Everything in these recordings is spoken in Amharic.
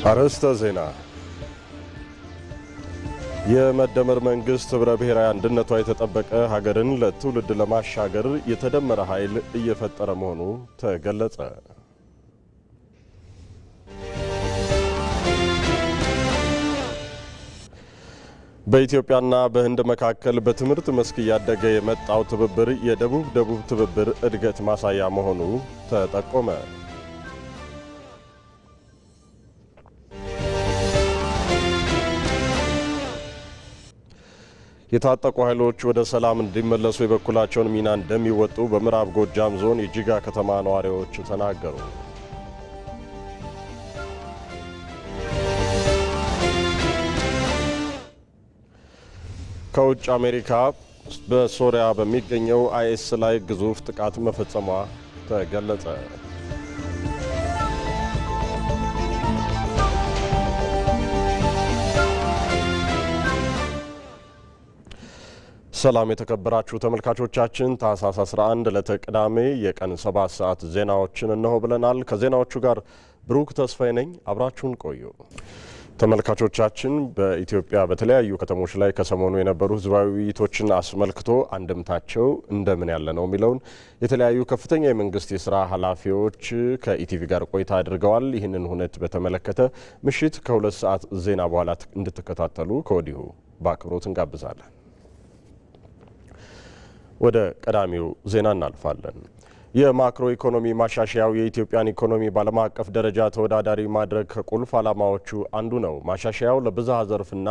አርዕስተ ዜና። የመደመር መንግስት ህብረ ብሔራዊ አንድነቷ የተጠበቀ ሀገርን ለትውልድ ለማሻገር የተደመረ ኃይል እየፈጠረ መሆኑ ተገለጸ። በኢትዮጵያና በህንድ መካከል በትምህርት መስክ እያደገ የመጣው ትብብር የደቡብ ትብብር እድገት ማሳያ መሆኑ ተጠቆመ። የታጠቁ ኃይሎች ወደ ሰላም እንዲመለሱ የበኩላቸውን ሚና እንደሚወጡ በምዕራብ ጎጃም ዞን የጂጋ ከተማ ነዋሪዎች ተናገሩ። ከውጭ አሜሪካ በሶሪያ በሚገኘው አይኤስ ላይ ግዙፍ ጥቃት መፈጸሟ ተገለጸ። ሰላም የተከበራችሁ ተመልካቾቻችን፣ ታህሳስ 11 ለተቅዳሜ የቀን 7 ሰዓት ዜናዎችን እነሆ ብለናል። ከዜናዎቹ ጋር ብሩክ ተስፋዬ ነኝ። አብራችሁን ቆዩ። ተመልካቾቻችን፣ በኢትዮጵያ በተለያዩ ከተሞች ላይ ከሰሞኑ የነበሩ ህዝባዊ ውይይቶችን አስመልክቶ አንድምታቸው እንደምን ያለ ነው የሚለውን የተለያዩ ከፍተኛ የመንግስት የስራ ኃላፊዎች ከኢቲቪ ጋር ቆይታ አድርገዋል። ይህንን ሁነት በተመለከተ ምሽት ከ2 ሰዓት ዜና በኋላ እንድትከታተሉ ከወዲሁ በአክብሮት እንጋብዛለን። ወደ ቀዳሚው ዜና እናልፋለን። የማክሮ ኢኮኖሚ ማሻሻያው የኢትዮጵያን ኢኮኖሚ በዓለም አቀፍ ደረጃ ተወዳዳሪ ማድረግ ከቁልፍ ዓላማዎቹ አንዱ ነው። ማሻሻያው ለብዝሃ ዘርፍና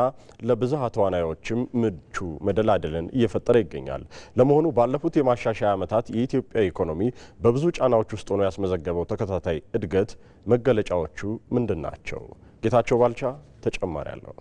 ለብዝሃ ተዋናዮችም ምቹ መደላደልን እየፈጠረ ይገኛል። ለመሆኑ ባለፉት የማሻሻያ ዓመታት የኢትዮጵያ ኢኮኖሚ በብዙ ጫናዎች ውስጥ ሆኖ ያስመዘገበው ተከታታይ እድገት መገለጫዎቹ ምንድን ናቸው? ጌታቸው ባልቻ ተጨማሪ አለው።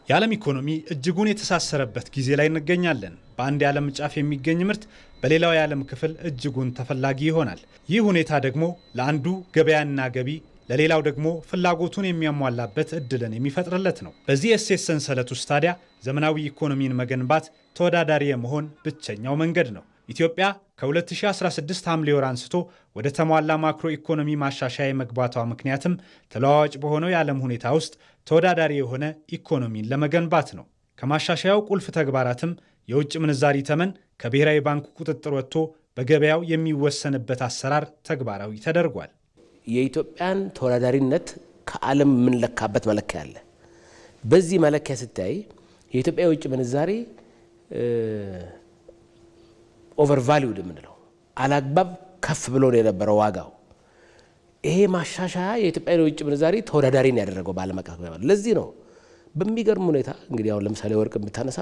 የዓለም ኢኮኖሚ እጅጉን የተሳሰረበት ጊዜ ላይ እንገኛለን። በአንድ የዓለም ጫፍ የሚገኝ ምርት በሌላው የዓለም ክፍል እጅጉን ተፈላጊ ይሆናል። ይህ ሁኔታ ደግሞ ለአንዱ ገበያና ገቢ፣ ለሌላው ደግሞ ፍላጎቱን የሚያሟላበት እድልን የሚፈጥርለት ነው። በዚህ እሴት ሰንሰለት ውስጥ ታዲያ ዘመናዊ ኢኮኖሚን መገንባት ተወዳዳሪ የመሆን ብቸኛው መንገድ ነው። ኢትዮጵያ ከ2016 ሐምሌ ወር አንስቶ ወደ ተሟላ ማክሮ ኢኮኖሚ ማሻሻያ የመግባቷ ምክንያትም ተለዋዋጭ በሆነው የዓለም ሁኔታ ውስጥ ተወዳዳሪ የሆነ ኢኮኖሚን ለመገንባት ነው። ከማሻሻያው ቁልፍ ተግባራትም የውጭ ምንዛሪ ተመን ከብሔራዊ ባንክ ቁጥጥር ወጥቶ በገበያው የሚወሰንበት አሰራር ተግባራዊ ተደርጓል። የኢትዮጵያን ተወዳዳሪነት ከዓለም የምንለካበት መለኪያ አለ። በዚህ መለኪያ ስታይ የኢትዮጵያ የውጭ ምንዛሪ ኦቨርቫሊውድ የምንለው አላግባብ ከፍ ብሎ ነው የነበረው ዋጋው። ይሄ ማሻሻያ የኢትዮጵያ የውጭ ምንዛሪ ተወዳዳሪን ያደረገው በዓለም አቀፍ ገበያ። ለዚህ ነው በሚገርም ሁኔታ እንግዲህ አሁን ለምሳሌ ወርቅ የምታነሳ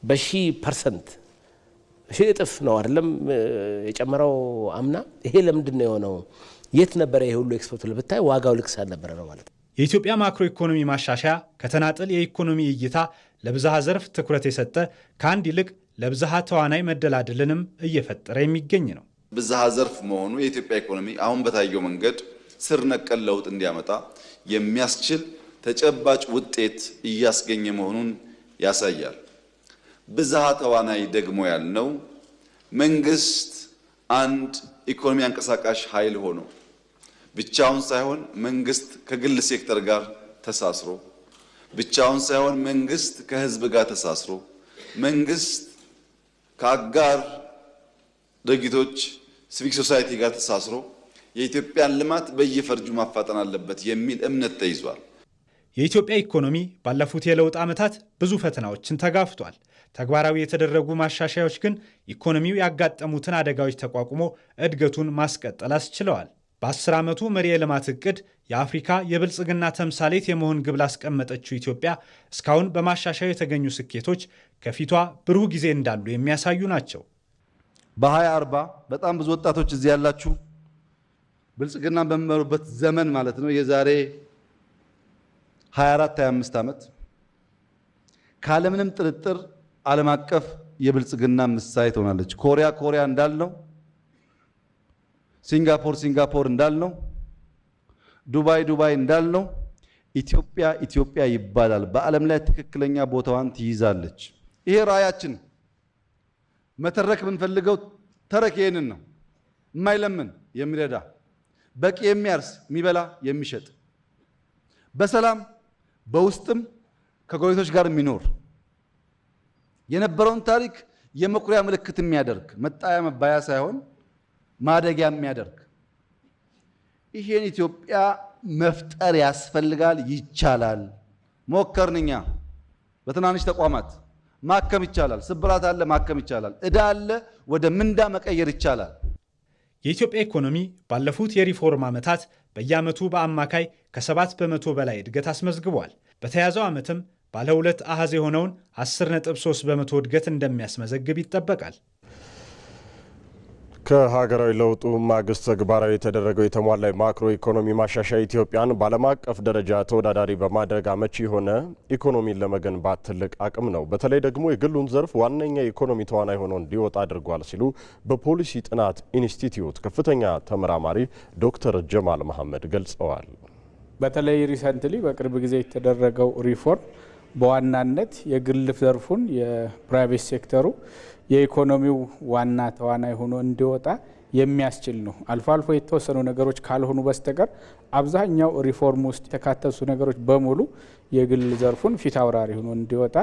በ1000% እጥፍ ነው አይደለም የጨመረው አምና። ይሄ ለምንድን ነው የሆነው? የት ነበረ ይሄ ሁሉ ኤክስፖርት ልብታይ ዋጋው ልክ ሳልነበረ ነው ማለት ነው። የኢትዮጵያ ማክሮ ኢኮኖሚ ማሻሻያ ከተናጠል የኢኮኖሚ እይታ ለብዝሃ ዘርፍ ትኩረት የሰጠ ከአንድ ይልቅ ለብዝሃ ተዋናይ መደላድልንም እየፈጠረ የሚገኝ ነው። ብዝሃ ዘርፍ መሆኑ የኢትዮጵያ ኢኮኖሚ አሁን በታየው መንገድ ስር ነቀል ለውጥ እንዲያመጣ የሚያስችል ተጨባጭ ውጤት እያስገኘ መሆኑን ያሳያል። ብዝሃ ተዋናይ ደግሞ ያልነው መንግስት አንድ ኢኮኖሚ አንቀሳቃሽ ኃይል ሆኖ ብቻውን ሳይሆን መንግስት ከግል ሴክተር ጋር ተሳስሮ፣ ብቻውን ሳይሆን መንግስት ከህዝብ ጋር ተሳስሮ፣ መንግስት ከአጋር ድርጅቶች ሲቪክ ሶሳይቲ ጋር ተሳስሮ የኢትዮጵያን ልማት በየፈርጁ ማፋጠን አለበት የሚል እምነት ተይዟል። የኢትዮጵያ ኢኮኖሚ ባለፉት የለውጥ ዓመታት ብዙ ፈተናዎችን ተጋፍቷል። ተግባራዊ የተደረጉ ማሻሻያዎች ግን ኢኮኖሚው ያጋጠሙትን አደጋዎች ተቋቁሞ እድገቱን ማስቀጠል አስችለዋል። በ10 ዓመቱ መሪ የልማት እቅድ የአፍሪካ የብልጽግና ተምሳሌት የመሆን ግብ ላስቀመጠችው ኢትዮጵያ እስካሁን በማሻሻያው የተገኙ ስኬቶች ከፊቷ ብሩህ ጊዜ እንዳሉ የሚያሳዩ ናቸው። በ2040 በጣም ብዙ ወጣቶች እዚህ ያላችሁ ብልጽግናን በሚመሩበት ዘመን ማለት ነው የዛሬ 24-25 ዓመት ካለምንም ጥርጥር ዓለም አቀፍ የብልጽግና ምሳሌ ትሆናለች። ኮሪያ እንዳልነው፣ ሲንጋፖር እንዳልነው፣ ዱባይ እንዳልነው ኢትዮጵያ ይባላል። በዓለም ላይ ትክክለኛ ቦታዋን ትይዛለች። ይሄ ራዕያችን መተረክ ብንፈልገው ተረክ ይሄንን ነው። የማይለምን የሚረዳ በቂ የሚያርስ የሚበላ የሚሸጥ በሰላም በውስጥም ከጎረቤቶች ጋር የሚኖር የነበረውን ታሪክ የመኩሪያ ምልክት የሚያደርግ መጣያ መባያ ሳይሆን ማደጊያ የሚያደርግ ይሄን ኢትዮጵያ መፍጠር ያስፈልጋል። ይቻላል። ሞከርንኛ። በትናንሽ ተቋማት ማከም ይቻላል። ስብራት አለ፣ ማከም ይቻላል። ዕዳ አለ፣ ወደ ምንዳ መቀየር ይቻላል። የኢትዮጵያ ኢኮኖሚ ባለፉት የሪፎርም ዓመታት በየዓመቱ በአማካይ ከ7 በመቶ በላይ እድገት አስመዝግቧል። በተያዘው ዓመትም ባለ 2 አሃዝ የሆነውን 10.3 በመቶ እድገት እንደሚያስመዘግብ ይጠበቃል። ከሀገራዊ ለውጡ ማግስት ተግባራዊ የተደረገው የተሟላ ማክሮ ኢኮኖሚ ማሻሻያ ኢትዮጵያን በዓለም አቀፍ ደረጃ ተወዳዳሪ በማድረግ አመቺ የሆነ ኢኮኖሚን ለመገንባት ትልቅ አቅም ነው። በተለይ ደግሞ የግሉን ዘርፍ ዋነኛ የኢኮኖሚ ተዋናይ ሆኖ እንዲወጣ አድርጓል ሲሉ በፖሊሲ ጥናት ኢንስቲትዩት ከፍተኛ ተመራማሪ ዶክተር ጀማል መሐመድ ገልጸዋል። በተለይ ሪሰንትሊ በቅርብ ጊዜ የተደረገው ሪፎርም በዋናነት የግል ዘርፉን የፕራይቬት ሴክተሩ የኢኮኖሚው ዋና ተዋናይ ሆኖ እንዲወጣ የሚያስችል ነው። አልፎ አልፎ የተወሰኑ ነገሮች ካልሆኑ በስተቀር አብዛኛው ሪፎርም ውስጥ የተካተቱ ነገሮች በሙሉ የግል ዘርፉን ፊት አውራሪ ሆኖ እንዲወጣ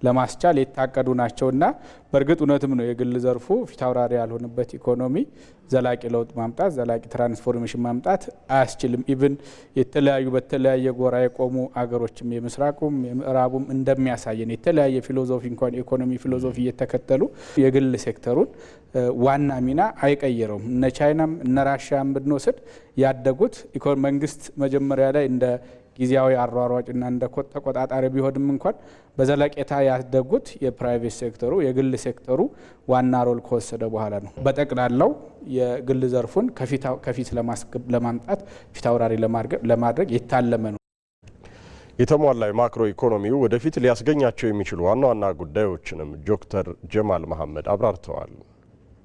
ለማስቻል የታቀዱ ናቸውና በእርግጥ እውነትም ነው የግል ዘርፉ ፊት አውራሪ ያልሆነበት ኢኮኖሚ ዘላቂ ለውጥ ማምጣት ዘላቂ ትራንስፎርሜሽን ማምጣት አያስችልም። ኢቭን በተለያየ ጎራ የቆሙ አገሮችም የምስራቁም የምዕራቡም እንደሚያሳየን የተለያየ ፊሎዞፊ እንኳን የኢኮኖሚ ፊሎዞፊ እየተከተሉ የግል ሴክተሩን ዋና ሚና አይቀይረውም። እነ ቻይናም እነ ራሽያም ብንወስድ ያደጉት መንግስት መጀመሪያ ላይ እንደ ጊዜያዊ አሯሯጭና እንደ ተቆጣጣሪ ቢሆንም እንኳን በዘላቂታ ያደጉት የፕራይቬት ሴክተሩ የግል ሴክተሩ ዋና ሮል ከወሰደ በኋላ ነው። በጠቅላላው የግል ዘርፉን ከፊት ለማምጣት ፊት አውራሪ ለማድረግ የታለመ ነው። የተሟላ ማክሮ ኢኮኖሚው ወደፊት ሊያስገኛቸው የሚችሉ ዋና ዋና ጉዳዮችንም ዶክተር ጀማል መሐመድ አብራርተዋል።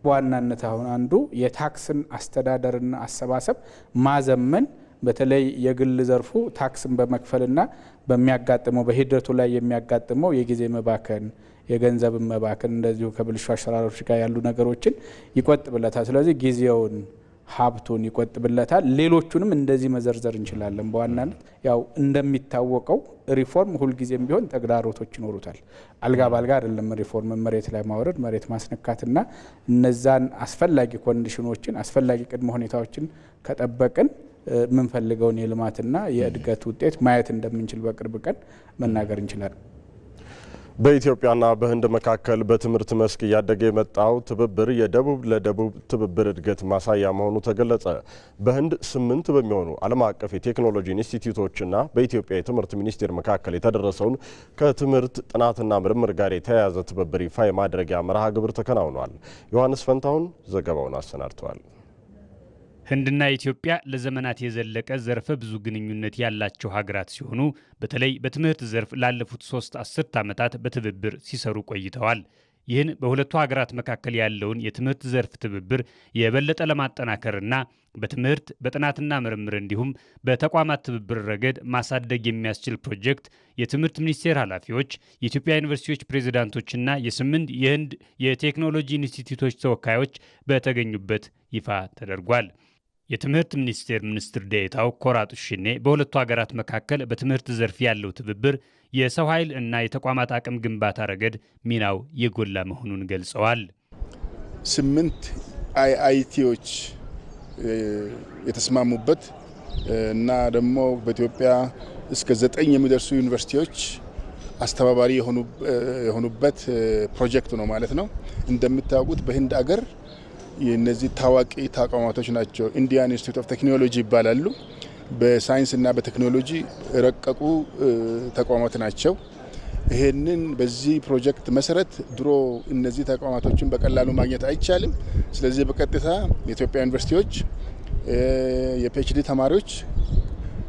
በዋናነት አሁን አንዱ የታክስን አስተዳደርና አሰባሰብ ማዘመን በተለይ የግል ዘርፉ ታክስን በመክፈልና በሚያጋጥመው በሂደቱ ላይ የሚያጋጥመው የጊዜ መባከን የገንዘብ መባከን እንደዚሁ ከብልሹ አሰራሮች ጋር ያሉ ነገሮችን ይቆጥብለታል። ስለዚህ ጊዜውን ሀብቱን ይቆጥብለታል። ሌሎቹንም እንደዚህ መዘርዘር እንችላለን። በዋናነት ያው እንደሚታወቀው ሪፎርም ሁልጊዜም ቢሆን ተግዳሮቶች ይኖሩታል። አልጋ ባልጋ አይደለም ሪፎርም መሬት ላይ ማውረድ መሬት ማስነካትና እነዛን አስፈላጊ ኮንዲሽኖችን አስፈላጊ ቅድመ ሁኔታዎችን ከጠበቅን የምንፈልገውን የልማትና የእድገት ውጤት ማየት እንደምንችል በቅርብ ቀን መናገር እንችላለን። በኢትዮጵያና በህንድ መካከል በትምህርት መስክ እያደገ የመጣው ትብብር የደቡብ ለደቡብ ትብብር እድገት ማሳያ መሆኑ ተገለጸ። በህንድ 8 በሚሆኑ ዓለም አቀፍ የቴክኖሎጂ ኢንስቲትዩቶችና በኢትዮጵያ የትምህርት ሚኒስቴር መካከል የተደረሰውን ከትምህርት ጥናትና ምርምር ጋር የተያያዘ ትብብር ይፋ የማድረጊያ መርሃ ግብር ተከናውኗል። ዮሐንስ ፈንታሁን ዘገባውን አሰናድተዋል። ህንድና ኢትዮጵያ ለዘመናት የዘለቀ ዘርፈ ብዙ ግንኙነት ያላቸው ሀገራት ሲሆኑ በተለይ በትምህርት ዘርፍ ላለፉት 3 አስርት ዓመታት በትብብር ሲሰሩ ቆይተዋል። ይህን በሁለቱ ሀገራት መካከል ያለውን የትምህርት ዘርፍ ትብብር የበለጠ ለማጠናከርና በትምህርት በጥናትና ምርምር እንዲሁም በተቋማት ትብብር ረገድ ማሳደግ የሚያስችል ፕሮጀክት የትምህርት ሚኒስቴር ኃላፊዎች፣ የኢትዮጵያ ዩኒቨርሲቲዎች ፕሬዝዳንቶችና የ8 የህንድ የቴክኖሎጂ ኢንስቲትዩቶች ተወካዮች በተገኙበት ይፋ ተደርጓል። የትምህርት ሚኒስቴር ሚኒስትር ዴኤታው ኮራጡ ሽኔ በሁለቱ ሀገራት መካከል በትምህርት ዘርፍ ያለው ትብብር የሰው ኃይል እና የተቋማት አቅም ግንባታ ረገድ ሚናው የጎላ መሆኑን ገልጸዋል። 8 አይአይቲዎች የተስማሙበት እና ደግሞ በኢትዮጵያ እስከ 9 የሚደርሱ ዩኒቨርሲቲዎች አስተባባሪ የሆኑበት ፕሮጀክት ነው ማለት ነው። እንደምታውቁት በህንድ አገር የነዚህ ታዋቂ ተቋማቶች ናቸው። ኢንዲያን ኢንስቲትዩት ኦፍ ቴክኖሎጂ ይባላሉ። በሳይንስና በቴክኖሎጂ ረቀቁ ተቋማት ናቸው። ይሄንን በዚህ ፕሮጀክት መሰረት ድሮ እነዚህ ተቋማቶችን በቀላሉ ማግኘት አይቻልም። ስለዚህ በቀጥታ የኢትዮጵያ ዩኒቨርሲቲዎች የፒኤችዲ ተማሪዎች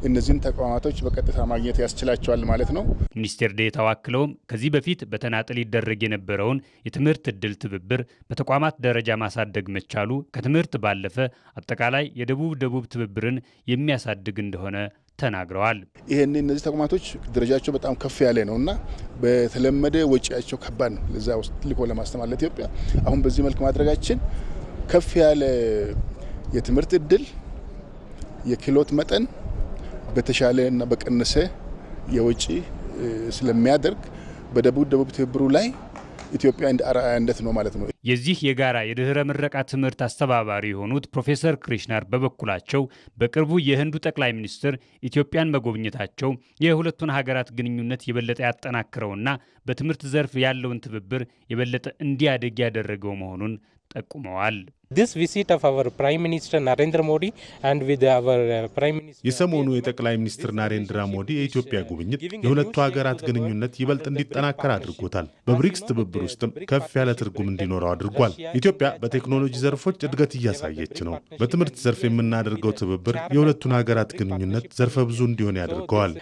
እነዚህን ተቋማቶች በቀጥታ ማግኘት ያስችላቸዋል ማለት ነው። ሚኒስቴር ዴኤታው አክለውም ከዚህ በፊት በተናጠል ይደረግ የነበረውን የትምህርት እድል ትብብር በተቋማት ደረጃ ማሳደግ መቻሉ ከትምህርት ባለፈ አጠቃላይ የደቡብ ትብብርን የሚያሳድግ እንደሆነ ተናግረዋል። ይሄን እነዚህ ተቋማቶች ደረጃቸው በጣም ከፍ ያለ ነውና በተለመደ ወጪያቸው ከባድ ነው። ለዛ ውስጥ ልኮ ለማስተማር ለኢትዮጵያ አሁን በዚህ መልክ ማድረጋችን ከፍ ያለ የትምህርት እድል የክህሎት መጠን በተሻለ እና በቀነሰ የወጪ ስለሚያደርግ በደቡብ ትብብሩ ላይ ኢትዮጵያ እንደ አርአያነት ነው ማለት ነው። የዚህ የጋራ የድህረ ምረቃ ትምህርት አስተባባሪ የሆኑት ፕሮፌሰር ክሪሽናር በበኩላቸው በቅርቡ የህንዱ ጠቅላይ ሚኒስትር ኢትዮጵያን መጎብኘታቸው የሁለቱን ሀገራት ግንኙነት የበለጠ ያጠናክረውና በትምህርት ዘርፍ ያለውን ትብብር የበለጠ እንዲያድግ ያደረገው መሆኑን ጠቁመዋል። This visit of our Prime Minister Narendra Modi and with our Prime Minister የሰሞኑ የጠቅላይ ሚኒስትር ናሬንድራ ሞዲ የኢትዮጵያ ጉብኝት የሁለቱ ሀገራት ግንኙነት ይበልጥ እንዲጠናከር አድርጎታል። በብሪክስ ትብብር ውስጥም ከፍ ያለ ትርጉም እንዲኖረው አድርጓል። ኢትዮጵያ በቴክኖሎጂ ዘርፎች እድገት እያሳየች ነው። በትምህርት ዘርፍ የምናደርገው ትብብር የሁለቱን ሀገራት ግንኙነት ዘርፈ ብዙ እንዲሆን ያደርገዋል።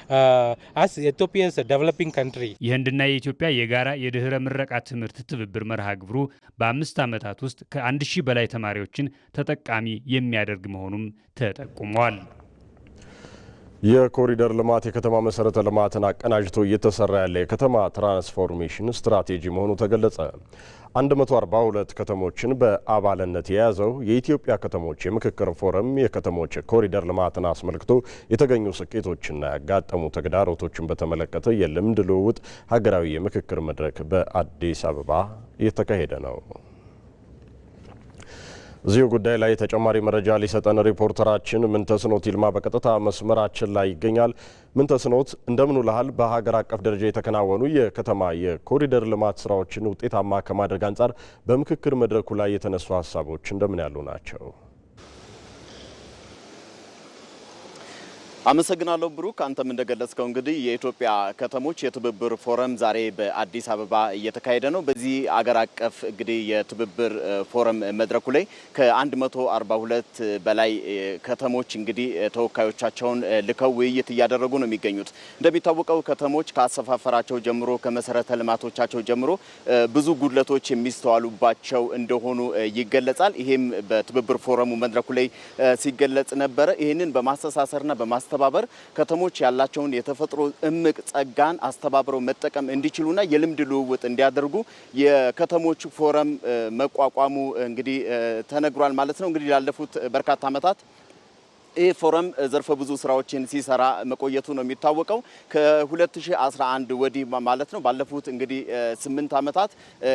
as Ethiopia's developing country የህንድና የኢትዮጵያ የጋራ የድህረ ምረቃ ትምህርት ትብብር መርሃ ግብሩ በ5 ዓመታት ውስጥ ከ1000 በላይ ተማሪዎችን ተጠቃሚ የሚያደርግ መሆኑም ተጠቁሟል። የኮሪደር ልማት የከተማ መሰረተ ልማትን አቀናጅቶ እየተሰራ ያለ የከተማ ትራንስፎርሜሽን ስትራቴጂ መሆኑ ተገለጸ። 142 ከተሞችን በአባልነት የያዘው የኢትዮጵያ ከተሞች የምክክር ፎረም የከተሞች ኮሪደር ልማትን አስመልክቶ የተገኙ ስኬቶችና ያጋጠሙ ተግዳሮቶችን በተመለከተ የልምድ ልውውጥ ሀገራዊ የምክክር መድረክ በአዲስ አበባ እየተካሄደ ነው። እዚሁ ጉዳይ ላይ ተጨማሪ መረጃ ሊሰጠን ሪፖርተራችን ምንተስኖት ይልማ በቀጥታ መስመራችን ላይ ይገኛል። ምንተስኖት እንደምን ውለሃል? በሀገር አቀፍ ደረጃ የተከናወኑ የከተማ የኮሪደር ልማት ስራዎችን ውጤታማ ከማድረግ አንጻር በምክክር መድረኩ ላይ የተነሱ ሀሳቦች እንደምን ያሉ ናቸው? አመሰግናለሁ ብሩክ። አንተም እንደገለጽከው እንግዲህ የኢትዮጵያ ከተሞች የትብብር ፎረም ዛሬ በአዲስ አበባ እየተካሄደ ነው። በዚህ አገር አቀፍ እንግዲህ የትብብር ፎረም መድረኩ ላይ ከ142 በላይ ከተሞች እንግዲህ ተወካዮቻቸውን ልከው ውይይት እያደረጉ ነው የሚገኙት። እንደሚታወቀው ከተሞች ከአሰፋፈራቸው ጀምሮ ከመሰረተ ልማቶቻቸው ጀምሮ ብዙ ጉድለቶች የሚስተዋሉባቸው እንደሆኑ ይገለጻል። ይሄም በትብብር ፎረሙ መድረኩ ላይ ሲገለጽ ነበረ። ይህንን በማስተሳሰርና በማስተባበር ከተሞች ያላቸውን የተፈጥሮ እምቅ ጸጋን አስተባብረው መጠቀም እንዲችሉና የልምድ ልውውጥ እንዲያደርጉ የከተሞች ፎረም መቋቋሙ እንግዲህ ተነግሯል ማለት ነው። እንግዲህ ላለፉት በርካታ ዓመታት ይህ ፎረም ዘርፈ ብዙ ስራዎችን ሲሰራ መቆየቱ ነው የሚታወቀው። ከ2011 ወዲህ ማለት ነው ባለፉት እንግዲህ 8 ዓመታት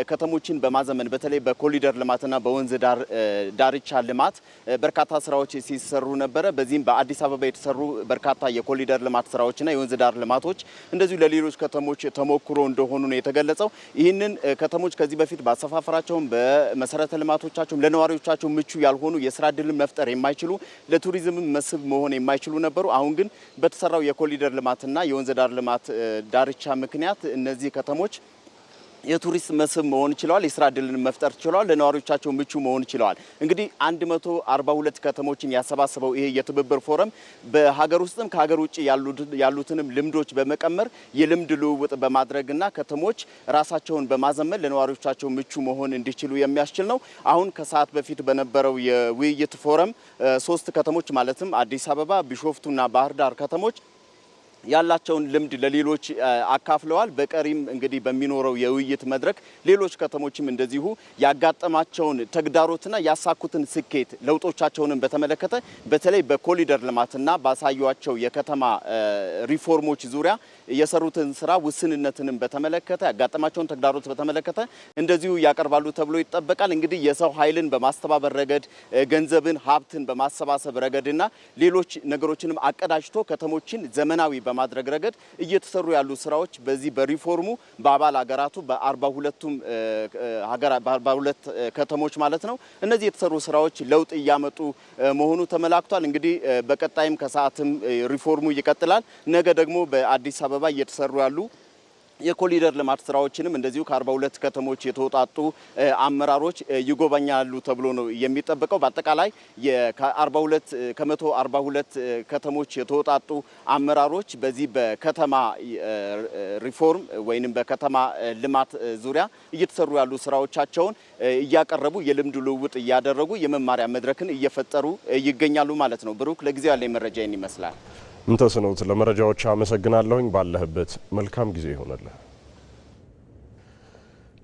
ከተሞችን በማዘመን በተለይ በኮሪደር ልማትና በወንዝ ዳርቻ ልማት በርካታ ስራዎች ሲሰሩ ነበረ። በዚህም በአዲስ አበባ የተሰሩ በርካታ የኮሪደር ልማት ስራዎችና የወንዝ ዳር ልማቶች እንደዚሁ ለሌሎች ከተሞች ተሞክሮ እንደሆኑ ነው የተገለጸው። ይህንን ከተሞች ከዚህ በፊት ባሰፋፈራቸውም በመሰረተ ልማቶቻቸውም ለነዋሪዎቻቸው ምቹ ያልሆኑ የስራ ዕድልን መፍጠር የማይችሉ ለቱሪዝም መስህብ መሆን የማይችሉ ነበሩ። አሁን ግን በተሰራው የኮሪደር ልማትና የወንዝ ዳር ልማት ዳርቻ ምክንያት እነዚህ ከተሞች የቱሪስት መስህብ መሆን ችለዋል። የስራ ዕድልን መፍጠር ችለዋል። ለነዋሪዎቻቸው ምቹ መሆን ችለዋል። እንግዲህ 142 ከተሞችን ያሰባሰበው ይሄ የትብብር ፎረም በሀገር ውስጥም ከሀገር ውጭ ያሉትንም ልምዶች በመቀመር የልምድ ልውውጥ በማድረግና ከተሞች ራሳቸውን በማዘመን ለነዋሪዎቻቸው ምቹ መሆን እንዲችሉ የሚያስችል ነው። አሁን ከሰዓት በፊት በነበረው የውይይት ፎረም 3 ከተሞች ማለትም አዲስ አበባ፣ ቢሾፍቱና ባህር ዳር ከተሞች ያላቸውን ልምድ ለሌሎች አካፍለዋል። በቀሪም እንግዲህ በሚኖረው የውይይት መድረክ ሌሎች ከተሞችም እንደዚሁ ያጋጠማቸውን ተግዳሮትና ያሳኩትን ስኬት ለውጦቻቸውንም በተመለከተ በተለይ በኮሪደር ልማትና ባሳዩአቸው የከተማ ሪፎርሞች ዙሪያ የሰሩትን ስራ ውስንነትንም በተመለከተ ያጋጠማቸውን ተግዳሮት በተመለከተ እንደዚሁ ያቀርባሉ ተብሎ ይጠበቃል። እንግዲህ የሰው ኃይልን በማስተባበር ረገድ፣ ገንዘብን ሀብትን በማሰባሰብ ረገድና ሌሎች ነገሮችንም አቀዳጅቶ ከተሞችን ዘመናዊ በማድረግ ረገድ እየተሰሩ ያሉ ስራዎች በዚህ በሪፎርሙ በአባል ሀገራቱ በ42 ከተሞች ማለት ነው እነዚህ የተሰሩ ስራዎች ለውጥ እያመጡ መሆኑ ተመላክቷል። እንግዲህ በቀጣይም ከሰዓትም ሪፎርሙ ይቀጥላል። ነገ ደግሞ በአዲስ አበባ እየተሰሩ ያሉ የኮሪደር ልማት ስራዎችንም እንደዚሁ ከ42 ከተሞች የተውጣጡ አመራሮች ይጎበኛሉ ተብሎ ነው የሚጠበቀው። በአጠቃላይ ከ142 ከተሞች የተውጣጡ አመራሮች በዚህ በከተማ ሪፎርም ወይንም በከተማ ልማት ዙሪያ እየተሰሩ ያሉ ስራዎቻቸውን እያቀረቡ የልምድ ልውውጥ እያደረጉ የመማሪያ መድረክን እየፈጠሩ ይገኛሉ ማለት ነው። ብሩክ፣ ለጊዜው ያለኝ መረጃ ይህን ይመስላል። ምንተስኖት ለመረጃዎች አመሰግናለሁኝ። ባለህበት መልካም ጊዜ ይሆነልህ።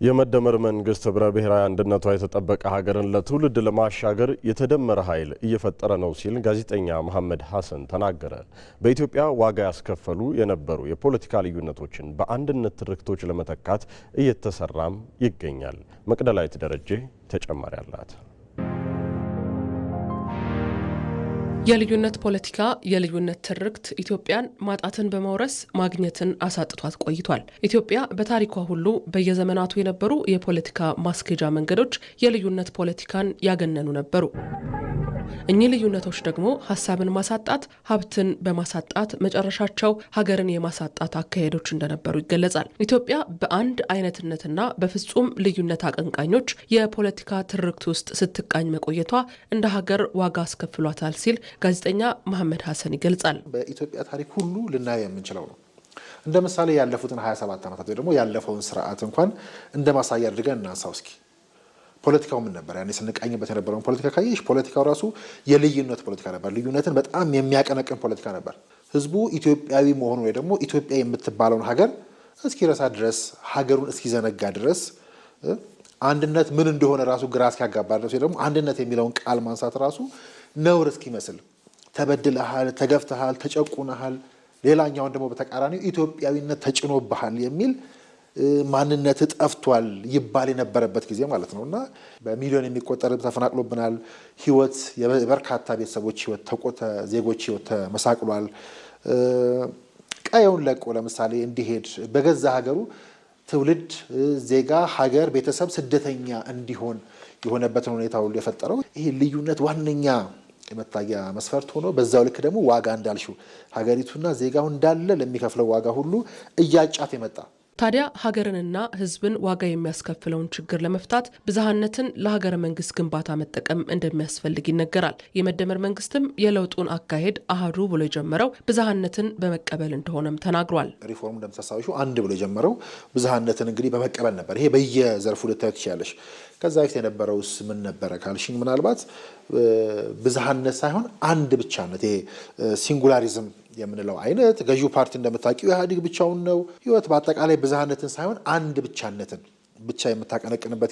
የመደመር መንግስት ህብረ ብሔራዊ አንድነቷ የተጠበቀ ሀገርን ለትውልድ ለማሻገር የተደመረ ኃይል እየፈጠረ ነው ሲል ጋዜጠኛ መሐመድ ሐሰን ተናገረ። በኢትዮጵያ ዋጋ ያስከፈሉ የነበሩ የፖለቲካ ልዩነቶችን በአንድነት ትርክቶች ለመተካት እየተሰራም ይገኛል። መቅደላዊት ደረጀ ተጨማሪ አላት። የልዩነት ፖለቲካ የልዩነት ትርክት ኢትዮጵያን ማጣትን በመውረስ ማግኘትን አሳጥቷት ቆይቷል። ኢትዮጵያ በታሪኳ ሁሉ በየዘመናቱ የነበሩ የፖለቲካ ማስኬጃ መንገዶች የልዩነት ፖለቲካን ያገነኑ ነበሩ። እኚህ ልዩነቶች ደግሞ ሀሳብን ማሳጣት፣ ሀብትን በማሳጣት መጨረሻቸው ሀገርን የማሳጣት አካሄዶች እንደነበሩ ይገለጻል። ኢትዮጵያ በአንድ አይነትነትና በፍጹም ልዩነት አቀንቃኞች የፖለቲካ ትርክት ውስጥ ስትቃኝ መቆየቷ እንደ ሀገር ዋጋ አስከፍሏታል ሲል ጋዜጠኛ መሐመድ ሐሰን ይገልጻል። በኢትዮጵያ ታሪክ ሁሉ ልናየው የምንችለው ነው። እንደ ምሳሌ ያለፉትን 27 ዓመታት ወይ ደግሞ ያለፈውን ስርዓት እንኳን እንደ ማሳያ አድርገን እናንሳው እስኪ። ፖለቲካው ምን ነበር? ያኔ ስንቃኝበት የነበረውን ፖለቲካ ካየሽ ፖለቲካው ራሱ የልዩነት ፖለቲካ ነበር። ልዩነትን በጣም የሚያቀነቅን ፖለቲካ ነበር። ህዝቡ ኢትዮጵያዊ መሆኑ ወይ ደግሞ ኢትዮጵያ የምትባለውን ሀገር እስኪረሳ ድረስ፣ ሀገሩን እስኪዘነጋ ድረስ፣ አንድነት ምን እንደሆነ ራሱ ግራ እስኪያጋባ ድረስ ወይ ደግሞ አንድነት የሚለውን ቃል ማንሳት ራሱ ነውር እስኪመስል፣ ተበድለሃል፣ ተገፍተሃል፣ ተጨቁነሃል፣ ሌላኛውን ደግሞ በተቃራኒው ኢትዮጵያዊነት ተጭኖብሃል የሚል ማንነት ጠፍቷል ይባል የነበረበት ጊዜ ማለት ነው። እና በሚሊዮን የሚቆጠር ተፈናቅሎብናል። ህይወት የበርካታ ቤተሰቦች ህይወት ዜጎች ህይወት ተመሳቅሏል። ቀየውን ለቆ ለምሳሌ እንዲሄድ በገዛ ሀገሩ ትውልድ ዜጋ ሀገር ቤተሰብ ስደተኛ እንዲሆን የሆነበትን ሁኔታ ሁሉ የፈጠረው ይሄ ልዩነት ዋነኛ የመታያ መስፈርት ሆኖ በዛው ልክ ደግሞ ዋጋ እንዳልሽው ሀገሪቱና ዜጋው እንዳለ ለሚከፍለው ዋጋ ሁሉ እያጫት የመጣ ታዲያ ሀገርንና ህዝብን ዋጋ የሚያስከፍለውን ችግር ለመፍታት ብዝሃነትን ለሀገረ መንግስት ግንባታ መጠቀም እንደሚያስፈልግ ይነገራል። የመደመር መንግስትም የለውጡን አካሄድ አሃዱ ብሎ የጀመረው ብዝሃነትን በመቀበል እንደሆነም ተናግሯል። ሪፎርሙ እንደምታስታውሺው አንድ ብሎ የጀመረው ብዝሃነትን እንግዲህ በመቀበል ነበር። ይሄ በየዘርፉ ልታዩት ትችያለሽ። ከዛ በፊት የነበረውስ ምን ነበረ ካልሽኝ ምናልባት ብዝሃነት ሳይሆን አንድ ብቻነት፣ ይሄ ሲንጉላሪዝም የምንለው አይነት ገዢው ፓርቲ እንደምታውቂው ኢህአዴግ ብቻውን ነው። ህይወት በአጠቃላይ ብዝሃነትን ሳይሆን አንድ ብቻነትን ብቻ የምታቀነቅንበት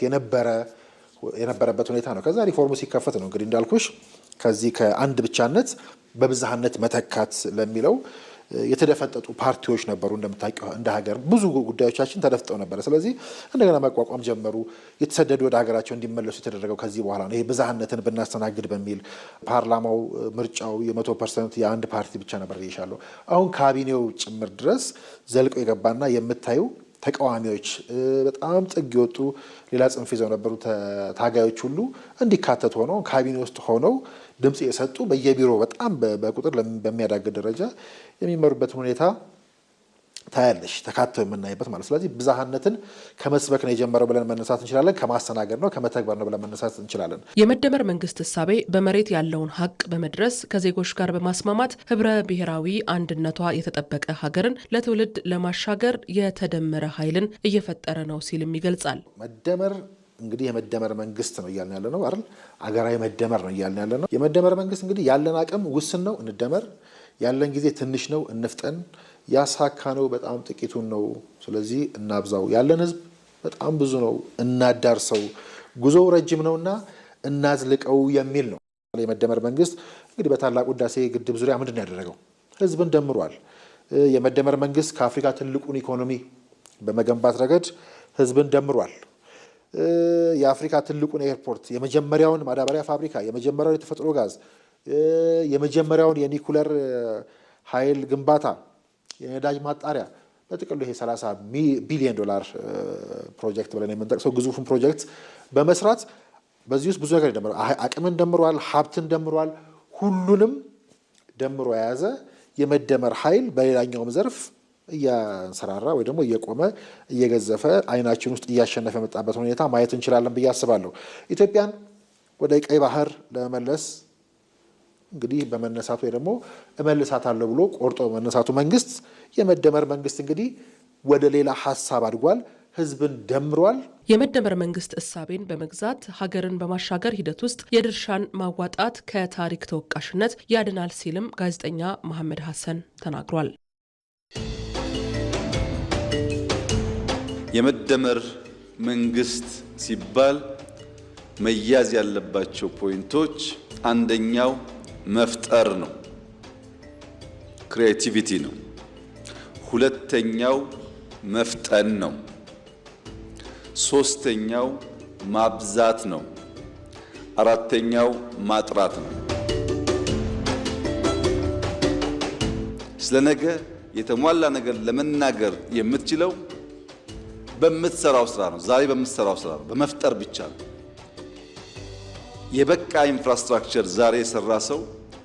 የነበረበት ሁኔታ ነው። ከዛ ሪፎርሙ ሲከፈት ነው እንግዲህ እንዳልኩሽ ከዚህ ከአንድ ብቻነት በብዝሃነት መተካት ለሚለው የተደፈጠጡ ፓርቲዎች ነበሩ። እንደምታውቂው እንደ ሀገር ብዙ ጉዳዮቻችን ተደፍጠው ነበር። ስለዚህ እንደገና መቋቋም ጀመሩ። የተሰደዱ ወደ ሀገራቸው እንዲመለሱ የተደረገው ከዚህ በኋላ ነው። ይሄ ብዝሃነትን ብናስተናግድ በሚል ፓርላማው ምርጫው የ100% የአንድ ፓርቲ ብቻ ነበር ይሻለው። አሁን ካቢኔው ጭምር ድረስ ዘልቆ የገባና የምታዩ ተቃዋሚዎች በጣም ጥግ የወጡ ሌላ ጽንፍ ይዘው ነበሩ ታጋዮች ሁሉ እንዲካተቱ ሆነው ካቢኔ ውስጥ ሆነው ድምጽ የሰጡ በየቢሮ በጣም በቁጥር በሚያዳግድ ደረጃ የሚመሩበት ሁኔታ ታያለሽ፣ ተካተው የምናይበት ማለት። ስለዚህ ብዝሃነትን ከመስበክ ነው የጀመረው ብለን መነሳት እንችላለን። ከማስተናገድ ነው ከመተግበር ነው ብለን መነሳት እንችላለን። የመደመር መንግስት እሳቤ በመሬት ያለውን ሀቅ በመድረስ ከዜጎች ጋር በማስማማት ህብረ ብሔራዊ አንድነቷ የተጠበቀ ሀገርን ለትውልድ ለማሻገር የተደመረ ኃይልን እየፈጠረ ነው ሲልም ይገልጻል። መደመር እንግዲህ የመደመር መንግስት ነው እያልን ያለ ነው አይደል? አገራዊ መደመር ነው እያልን ያለ ነው። የመደመር መንግስት እንግዲህ ያለን አቅም ውስን ነው፣ እንደመር። ያለን ጊዜ ትንሽ ነው፣ እንፍጠን። ያሳካ ነው በጣም ጥቂቱን ነው፣ ስለዚህ እናብዛው። ያለን ህዝብ በጣም ብዙ ነው፣ እናዳርሰው። ጉዞው ረጅም ነውና እናዝልቀው የሚል ነው። የመደመር መንግስት እንግዲህ በታላቁ ህዳሴ ግድብ ዙሪያ ምንድን ነው ያደረገው? ህዝብን ደምሯል። የመደመር መንግስት ከአፍሪካ ትልቁን ኢኮኖሚ በመገንባት ረገድ ህዝብን ደምሯል። የአፍሪካ ትልቁን ኤርፖርት፣ የመጀመሪያውን ማዳበሪያ ፋብሪካ፣ የመጀመሪያውን የተፈጥሮ ጋዝ፣ የመጀመሪያውን የኒኩለር ኃይል ግንባታ፣ የነዳጅ ማጣሪያ፣ በጥቅሉ ይሄ 30 ቢሊዮን ዶላር ፕሮጀክት ብለን የምንጠቅሰው ግዙፉን ፕሮጀክት በመስራት በዚህ ውስጥ ብዙ ነገር ይደምራል። አቅምን ደምሯል፣ ሀብትን ደምሯል። ሁሉንም ደምሮ የያዘ የመደመር ኃይል በሌላኛውም ዘርፍ እያንሰራራ ወይ ደግሞ እየቆመ እየገዘፈ አይናችን ውስጥ እያሸነፈ የመጣበት ሁኔታ ማየት እንችላለን ብዬ አስባለሁ። ኢትዮጵያን ወደ ቀይ ባህር ለመመለስ እንግዲህ በመነሳቱ ወይ ደግሞ እመልሳታለሁ ብሎ ቆርጦ በመነሳቱ መንግስት የመደመር መንግስት እንግዲህ ወደ ሌላ ሀሳብ አድጓል። ህዝብን ደምሯል። የመደመር መንግስት እሳቤን በመግዛት ሀገርን በማሻገር ሂደት ውስጥ የድርሻን ማዋጣት ከታሪክ ተወቃሽነት ያድናል ሲልም ጋዜጠኛ መሐመድ ሐሰን ተናግሯል። የመደመር መንግስት ሲባል መያዝ ያለባቸው ፖይንቶች አንደኛው መፍጠር ነው፣ ክሪኤቲቪቲ ነው። ሁለተኛው መፍጠን ነው። ሶስተኛው ማብዛት ነው። አራተኛው ማጥራት ነው። ስለነገ የተሟላ ነገር ለመናገር የምትችለው በምትሰራው ስራ ነው። ዛሬ በምትሰራው ስራ ነው፣ በመፍጠር ብቻ ነው። የበቃ ኢንፍራስትራክቸር ዛሬ የሰራ ሰው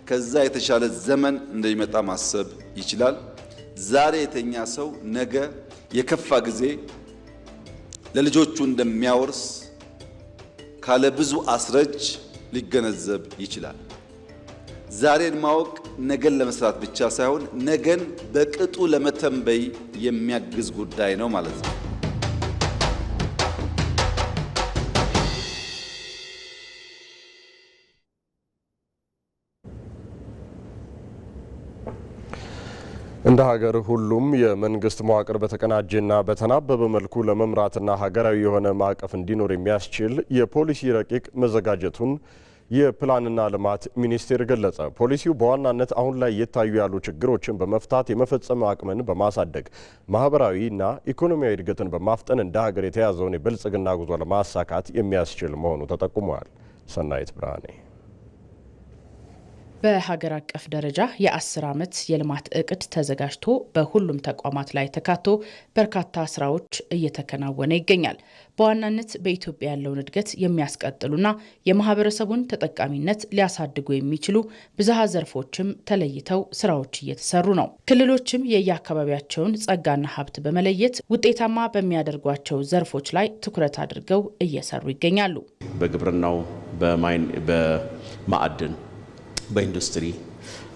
ከዛ የተሻለ ዘመን እንደሚመጣ ማሰብ ይችላል። ዛሬ የተኛ ሰው ነገ የከፋ ጊዜ ለልጆቹ እንደሚያወርስ ካለ ብዙ አስረጅ ሊገነዘብ ይችላል። ዛሬን ማወቅ ነገን ለመስራት ብቻ ሳይሆን ነገን በቅጡ ለመተንበይ የሚያግዝ ጉዳይ ነው ማለት ነው። እንደ ሀገር ሁሉም የመንግስት መዋቅር በተቀናጀና በተናበበ መልኩ ለመምራትና ሀገራዊ የሆነ ማዕቀፍ እንዲኖር የሚያስችል የፖሊሲ ረቂቅ መዘጋጀቱን የፕላንና ልማት ሚኒስቴር ገለጸ። ፖሊሲው በዋናነት አሁን ላይ የታዩ ያሉ ችግሮችን በመፍታት የመፈጸም አቅምን በማሳደግ ማህበራዊና ኢኮኖሚያዊ እድገትን በማፍጠን እንደ ሀገር የተያዘውን የብልጽግና ጉዞ ለማሳካት የሚያስችል መሆኑ ተጠቁሟል። ሰናይት ብርሃኔ በሀገር አቀፍ ደረጃ የ10 ዓመት የልማት እቅድ ተዘጋጅቶ በሁሉም ተቋማት ላይ ተካቶ በርካታ ስራዎች እየተከናወነ ይገኛል። በዋናነት በኢትዮጵያ ያለውን እድገት የሚያስቀጥሉና የማህበረሰቡን ተጠቃሚነት ሊያሳድጉ የሚችሉ ብዝሃ ዘርፎችም ተለይተው ስራዎች እየተሰሩ ነው። ክልሎችም የየአካባቢያቸውን ጸጋና ሀብት በመለየት ውጤታማ በሚያደርጓቸው ዘርፎች ላይ ትኩረት አድርገው እየሰሩ ይገኛሉ። በግብርናው፣ በማዕድን፣ በኢንዱስትሪ፣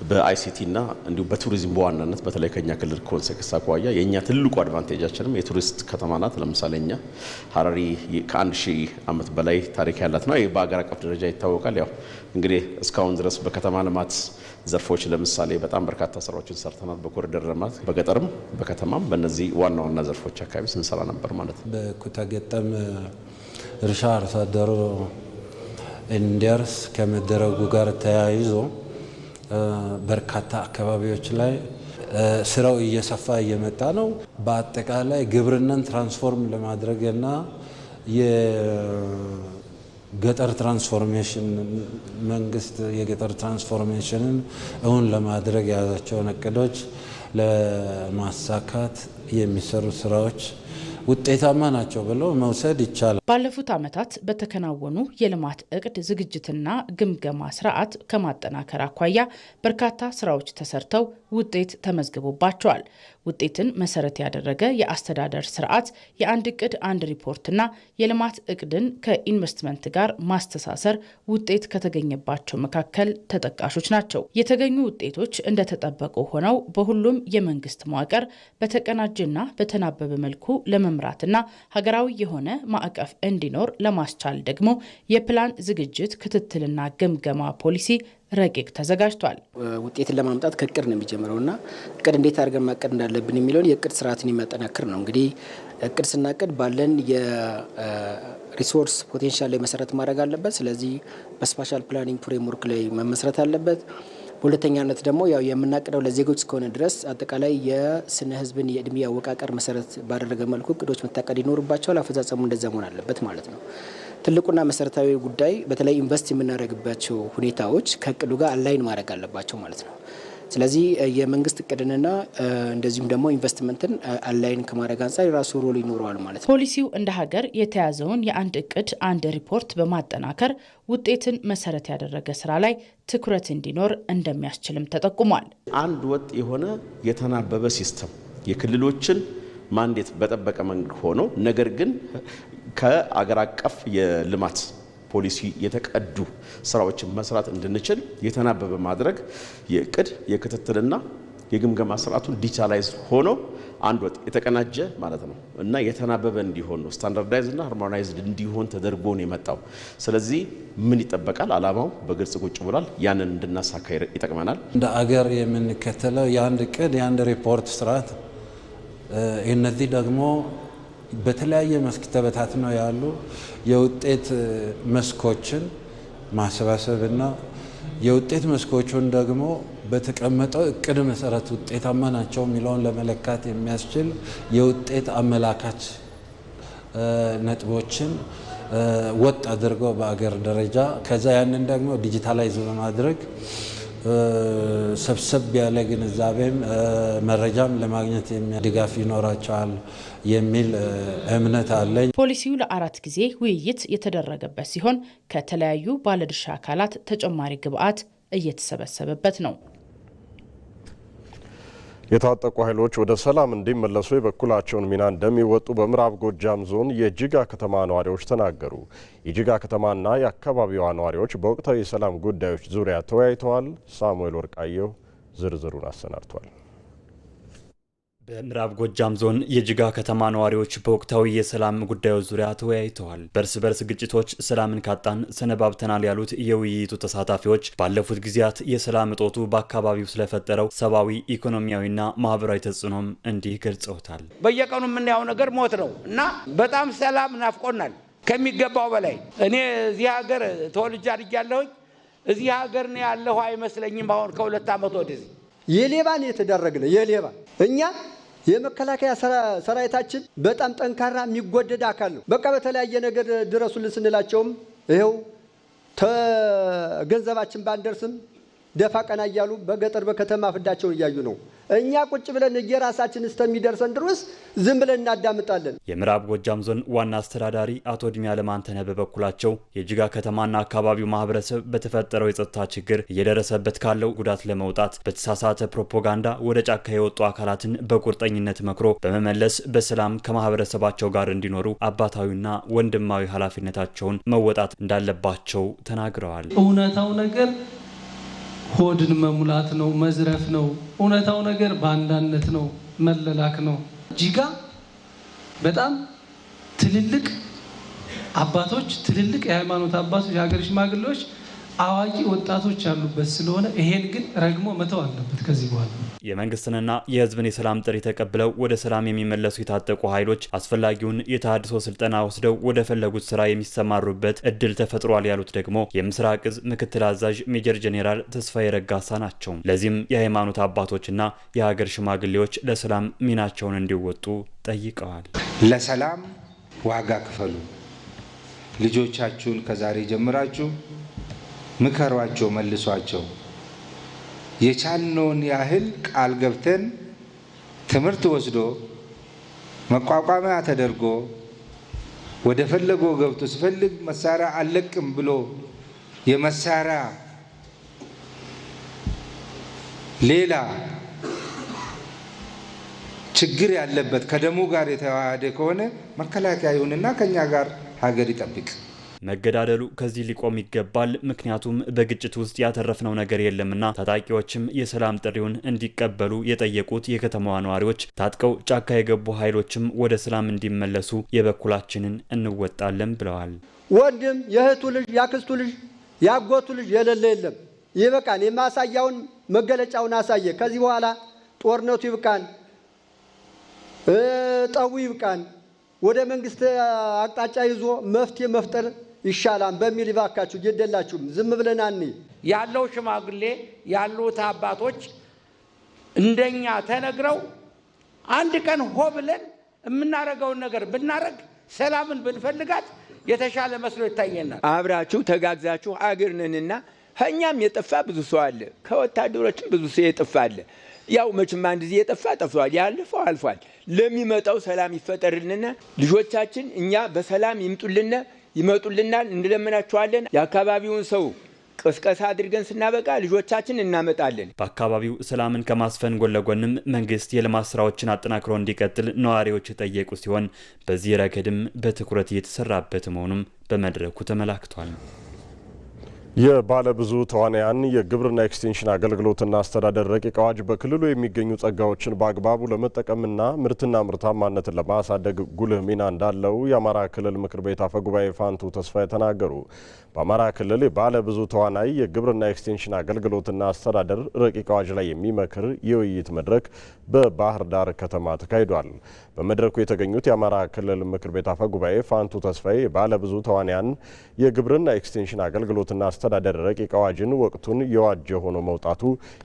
በአይሲቲ እና እንዲሁም በቱሪዝም በዋናነት በተለይ ከኛ ክልል ኮንሴክስ አኳያ የኛ ትልቁ አድቫንቴጃችንም የቱሪስት ከተማ ናት። ለምሳሌ እኛ ሀረሪ ከ1000 ዓመት በላይ ታሪክ ያላት ነው። ይህ በአገር አቀፍ ደረጃ ይታወቃል። ያው እንግዲህ እስካሁን ድረስ በከተማ ልማት ዘርፎች ለምሳሌ በጣም በርካታ ስራዎችን ሰርተናል። በኮሪደር ልማት በገጠርም በከተማም በእነዚህ ዋና ዋና ዘርፎች አካባቢ ስንሰራ ነበር ማለት ነው። በኩታ ገጠም እርሻ አርሶ አደሩ እንዲያርስ ከመደረጉ ጋር ተያይዞ በርካታ አካባቢዎች ላይ ስራው እየሰፋ እየመጣ ነው። በአጠቃላይ ግብርናን ትራንስፎርም ለማድረግና የገጠር ትራንስፎርሜሽን መንግስት የገጠር ትራንስፎርሜሽንን እውን ለማድረግ የያዛቸውን እቅዶች ለማሳካት የሚሰሩ ስራዎች ውጤታማ ናቸው ብሎ መውሰድ ይቻላል። ባለፉት ዓመታት በተከናወኑ የልማት እቅድ ዝግጅትና ግምገማ ስርዓት ከማጠናከር አኳያ በርካታ ስራዎች ተሰርተው ውጤት ተመዝግቦባቸዋል። ውጤትን መሰረት ያደረገ የአስተዳደር ስርዓት፣ የአንድ እቅድ አንድ ሪፖርትና የልማት እቅድን ከኢንቨስትመንት ጋር ማስተሳሰር ውጤት ከተገኘባቸው መካከል ተጠቃሾች ናቸው። የተገኙ ውጤቶች እንደተጠበቁ ሆነው በሁሉም የመንግስት መዋቅር በተቀናጀና በተናበበ መልኩ ለመምራትና ሀገራዊ የሆነ ማዕቀፍ እንዲኖር ለማስቻል ደግሞ የፕላን ዝግጅት ክትትልና ግምገማ ፖሊሲ ረቂቅ ተዘጋጅቷል። ውጤትን ለማምጣት ከእቅድ ነው የሚጀምረውና እቅድ እንዴት አድርገን ማቀድ እንዳለብን የሚለውን የእቅድ ስርዓትን የሚያጠናክር ነው። እንግዲህ እቅድ ስናቅድ ባለን የሪሶርስ ፖቴንሻል ላይ መሰረት ማድረግ አለበት። ስለዚህ በስፓሻል ፕላኒንግ ፍሬምወርክ ላይ መመስረት አለበት። በሁለተኛነት ደግሞ ያው የምናቅደው ለዜጎች እስከሆነ ድረስ አጠቃላይ የስነ ህዝብን የእድሜ አወቃቀር መሰረት ባደረገ መልኩ እቅዶች መታቀድ ይኖርባቸዋል። አፈጻጸሙ እንደዛ መሆን አለበት ማለት ነው። ትልቁና መሰረታዊ ጉዳይ በተለይ ኢንቨስት የምናደርግባቸው ሁኔታዎች ከእቅዱ ጋር አላይን ማድረግ አለባቸው ማለት ነው። ስለዚህ የመንግስት እቅድንና እንደዚሁም ደግሞ ኢንቨስትመንትን አላይን ከማድረግ አንጻር የራሱ ሮል ይኖረዋል ማለት ነው። ፖሊሲው እንደ ሀገር የተያዘውን የአንድ እቅድ አንድ ሪፖርት በማጠናከር ውጤትን መሰረት ያደረገ ስራ ላይ ትኩረት እንዲኖር እንደሚያስችልም ተጠቁሟል። አንድ ወጥ የሆነ የተናበበ ሲስተም የክልሎችን ማንዴት በጠበቀ መንገድ ሆኖ ነገር ግን ከአገር አቀፍ የልማት ፖሊሲ የተቀዱ ስራዎችን መስራት እንድንችል የተናበበ ማድረግ የእቅድ የክትትልና የግምገማ ስርዓቱን ዲጂታላይዝ ሆኖ አንድ ወጥ የተቀናጀ ማለት ነው እና የተናበበ እንዲሆን ነው። ስታንዳርዳይዝ እና ሃርሞናይዝድ እንዲሆን ተደርጎ ነው የመጣው። ስለዚህ ምን ይጠበቃል? አላማው በግልጽ ቁጭ ብሏል። ያንን እንድናሳካ ይጠቅመናል። እንደ አገር የምንከተለው የአንድ እቅድ የአንድ ሪፖርት ስርዓት እነዚህ ደግሞ በተለያየ መስክ ተበታትነው ያሉ የውጤት መስኮችን ማሰባሰብና የውጤት መስኮቹን ደግሞ በተቀመጠው እቅድ መሰረት ውጤታማ ናቸው የሚለውን ለመለካት የሚያስችል የውጤት አመላካች ነጥቦችን ወጥ አድርገው በአገር ደረጃ ከዛ ያንን ደግሞ ዲጂታላይዝ በማድረግ ሰብሰብ ያለ ግንዛቤም መረጃም ለማግኘት ድጋፍ ይኖራቸዋል የሚል እምነት አለኝ። ፖሊሲው ለ4 ጊዜ ውይይት የተደረገበት ሲሆን ከተለያዩ ባለድርሻ አካላት ተጨማሪ ግብዓት እየተሰበሰበበት ነው። የታጠቁ ኃይሎች ወደ ሰላም እንዲመለሱ የበኩላቸውን ሚና እንደሚወጡ በምዕራብ ጎጃም ዞን የጅጋ ከተማ ነዋሪዎች ተናገሩ። የጅጋ ከተማና የአካባቢዋ ነዋሪዎች በወቅታዊ የሰላም ጉዳዮች ዙሪያ ተወያይተዋል። ሳሙኤል ወርቃየሁ ዝርዝሩን አሰናድቷል። በምዕራብ ጎጃም ዞን የጅጋ ከተማ ነዋሪዎች በወቅታዊ የሰላም ጉዳዮች ዙሪያ ተወያይተዋል። በርስ በርስ ግጭቶች ሰላምን ካጣን ሰነባብተናል ያሉት የውይይቱ ተሳታፊዎች ባለፉት ጊዜያት የሰላም እጦቱ በአካባቢው ስለፈጠረው ሰብአዊ፣ ኢኮኖሚያዊና ማህበራዊ ተጽዕኖም እንዲህ ገልጸውታል። በየቀኑ የምናየው ነገር ሞት ነው እና በጣም ሰላም ናፍቆናል ከሚገባው በላይ። እኔ እዚህ ሀገር ተወልጄ አድጌያለሁኝ። እዚህ ሀገር ነው ያለሁ አይመስለኝም። አሁን ከ2 ዓመት ወደዚህ የሌባን የተደረግነ የሌባ እኛ የመከላከያ ሰራዊታችን በጣም ጠንካራ የሚጎደድ አካል ነው። በቃ በተለያየ ነገር ድረሱልን ስንላቸውም ይሄው ተገንዘባችን ባንደርስም ደፋ ቀና እያሉ በገጠር በከተማ ፍዳቸውን እያዩ ነው። እኛ ቁጭ ብለን የራሳችን እስከሚደርሰን ድረስ ዝም ብለን እናዳምጣለን። የምዕራብ ጎጃም ዞን ዋና አስተዳዳሪ አቶ እድሜ አለማንተነህ በበኩላቸው የጅጋ ከተማና አካባቢው ማህበረሰብ በተፈጠረው የጸጥታ ችግር እየደረሰበት ካለው ጉዳት ለመውጣት በተሳሳተ ፕሮፓጋንዳ ወደ ጫካ የወጡ አካላትን በቁርጠኝነት መክሮ በመመለስ በሰላም ከማህበረሰባቸው ጋር እንዲኖሩ አባታዊና ወንድማዊ ኃላፊነታቸውን መወጣት እንዳለባቸው ተናግረዋል። እውነታው ነገር ሆድን መሙላት ነው፣ መዝረፍ ነው። እውነታው ነገር ባንዳነት ነው፣ መለላክ ነው። ጅጋ በጣም ትልልቅ አባቶች፣ ትልልቅ የሃይማኖት አባቶች፣ የሀገር ሽማግሌዎች፣ አዋቂ ወጣቶች ያሉበት ስለሆነ ይሄን ግን ረግሞ መተው አለበት። ከዚህ በኋላ የመንግስትንና የህዝብን የሰላም ጥሪ ተቀብለው ወደ ሰላም የሚመለሱ የታጠቁ ኃይሎች አስፈላጊውን የተሃድሶ ስልጠና ወስደው ወደ ፈለጉት ስራ የሚሰማሩበት እድል ተፈጥሯል ያሉት ደግሞ የምስራቅ እዝ ምክትል አዛዥ ሜጀር ጄኔራል ተስፋዬ ረጋሳ ናቸው። ለዚህም የሃይማኖት አባቶችና የሀገር ሽማግሌዎች ለሰላም ሚናቸውን እንዲወጡ ጠይቀዋል። ለሰላም ዋጋ ክፈሉ። ልጆቻችሁን ከዛሬ ጀምራችሁ ምከሯቸው፣ መልሷቸው። የቻልነውን ያህል ቃል ገብተን ትምህርት ወስዶ መቋቋሚያ ተደርጎ ወደ ፈለገው ገብቶ ሲፈልግ መሳሪያ አለቅም ብሎ የመሳሪያ ሌላ ችግር ያለበት ከደሙ ጋር የተዋሃደ ከሆነ መከላከያ ይሁንና ከኛ ጋር ሀገር ይጠብቅ። መገዳደሉ ከዚህ ሊቆም ይገባል። ምክንያቱም በግጭት ውስጥ ያተረፍነው ነገር የለምና ታጣቂዎችም የሰላም ጥሪውን እንዲቀበሉ የጠየቁት የከተማዋ ነዋሪዎች ታጥቀው ጫካ የገቡ ኃይሎችም ወደ ሰላም እንዲመለሱ የበኩላችንን እንወጣለን ብለዋል። ወንድም የእህቱ ልጅ፣ ያክስቱ ልጅ፣ ያጎቱ ልጅ የሌለ የለም። ይበቃን። የማሳያውን መገለጫውን አሳየ። ከዚህ በኋላ ጦርነቱ ይብቃን፣ ጠቡ ይብቃን። ወደ መንግስት አቅጣጫ ይዞ መፍትሄ መፍጠር ይሻላል በሚል ይባካችሁ እየደላችሁም ዝም ብለን አኒ ያለው ሽማግሌ ያሉት አባቶች እንደኛ ተነግረው አንድ ቀን ሆ ብለን የምናረገውን ነገር ብናረግ ሰላምን ብንፈልጋት የተሻለ መስሎ ይታየናል። አብራችሁ ተጋግዛችሁ አገር ነንና ከእኛም የጠፋ ብዙ ሰው አለ፣ ከወታደሮችም ብዙ ሰው የጠፋ አለ። ያው መቼም አንድ ጊዜ የጠፋ ጠፍቷል፣ ያለፈው አልፏል። ለሚመጣው ሰላም ይፈጠርልና ልጆቻችን እኛ በሰላም ይምጡልና ይመጡልናል፣ እንለምናቸዋለን። የአካባቢውን ሰው ቅስቀሳ አድርገን ስናበቃ ልጆቻችን እናመጣለን። በአካባቢው ሰላምን ከማስፈን ጎን ለጎንም መንግስት የልማት ስራዎችን አጠናክሮ እንዲቀጥል ነዋሪዎች የጠየቁ ሲሆን በዚህ ረገድም በትኩረት እየተሰራበት መሆኑም በመድረኩ ተመላክቷል። የባለብዙ ተዋናያን የግብርና ኤክስቴንሽን አገልግሎትና አስተዳደር ረቂቅ አዋጅ በክልሉ የሚገኙ ጸጋዎችን በአግባቡ ለመጠቀምና ምርትና ምርታማነትን ለማሳደግ ጉልህ ሚና እንዳለው የአማራ ክልል ምክር ቤት አፈጉባኤ ፋንቱ ተስፋዬ ተናገሩ። በአማራ ክልል የባለብዙ ተዋናይ የግብርና ኤክስቴንሽን አገልግሎትና አስተዳደር ረቂቅ አዋጅ ላይ የሚመክር የውይይት መድረክ በባህር ዳር ከተማ ተካሂዷል። በመድረኩ የተገኙት የአማራ ክልል ምክር ቤት አፈጉባኤ ፋንቱ ተስፋዬ የባለብዙ ተዋናያን የግብርና ኤክስቴንሽን አገልግሎትና አስተዳደር ረቂቅ አዋጅን ወቅቱን የዋጀ ሆኖ መውጣቱ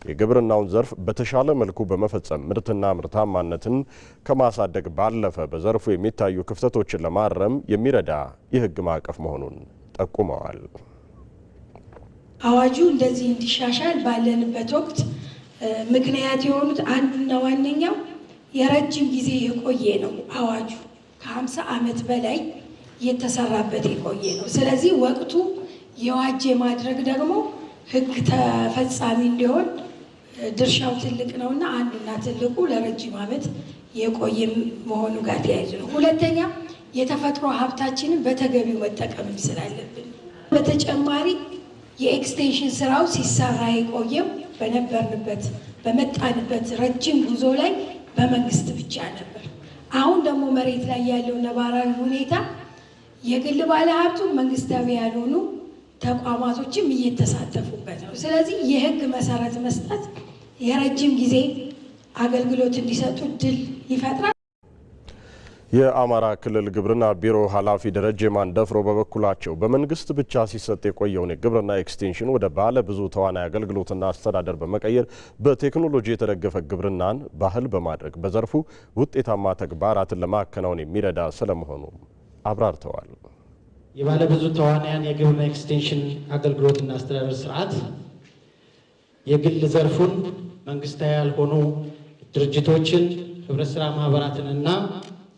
የግብርናውን ዘርፍ በተሻለ መልኩ በመፈጸም ምርትና ምርታማነትን ከማሳደግ ባለፈ በዘርፉ የሚታዩ ክፍተቶችን ለማረም የሚረዳ የሕግ ማዕቀፍ መሆኑን ጠቁመዋል። አዋጁ እንደዚህ እንዲሻሻል ባለንበት ወቅት ምክንያት የሆኑት አንዱና ዋነኛው የረጅም ጊዜ የቆየ ነው። አዋጁ ከ50 ዓመት በላይ የተሰራበት የቆየ ነው። ስለዚህ ወቅቱ የዋጀ ማድረግ ደግሞ ሕግ ተፈጻሚ እንዲሆን ድርሻው ትልቅ ነውና አንዱና ትልቁ ለረጅም ዓመት የቆየ መሆኑ ጋር ተያይዞ ነው። ሁለተኛ የተፈጥሮ ሀብታችንን በተገቢው መጠቀምም ስላለብን፣ በተጨማሪ የኤክስቴንሽን ስራው ሲሰራ የቆየው በመጣንበት ረጅም ጉዞ ላይ በመንግስት ብቻ ነበር። አሁን ደግሞ መሬት ላይ ያለው ነባራዊ ሁኔታ የግል ባለሀብቱ መንግስታዊ ያልሆኑ ተቋማቶችም እየተሳተፉበት ነው። ስለዚህ የህግ መሰረት መስጠት የረጅም ጊዜ አገልግሎት እንዲሰጡ እድል ይፈጥራል። የአማራ ክልል ግብርና ቢሮ ኃላፊ ደረጀ ማንደፍሮ በበኩላቸው በመንግስት ብቻ ሲሰጥ የቆየውን የግብርና ኤክስቴንሽን ወደ ባለ ብዙ ተዋናይ አገልግሎትና አስተዳደር በመቀየር በቴክኖሎጂ የተደገፈ ግብርናን ባህል በማድረግ በዘርፉ ውጤታማ ተግባራትን ለማከናወን የሚረዳ ስለመሆኑ አብራርተዋል። የባለ ብዙ ተዋናያን የግብርና ኤክስቴንሽን አገልግሎትና አስተዳደር ስርዓት የግል ዘርፉን መንግስታዊ ያልሆኑ ድርጅቶችን፣ ህብረት ስራ ማህበራትንና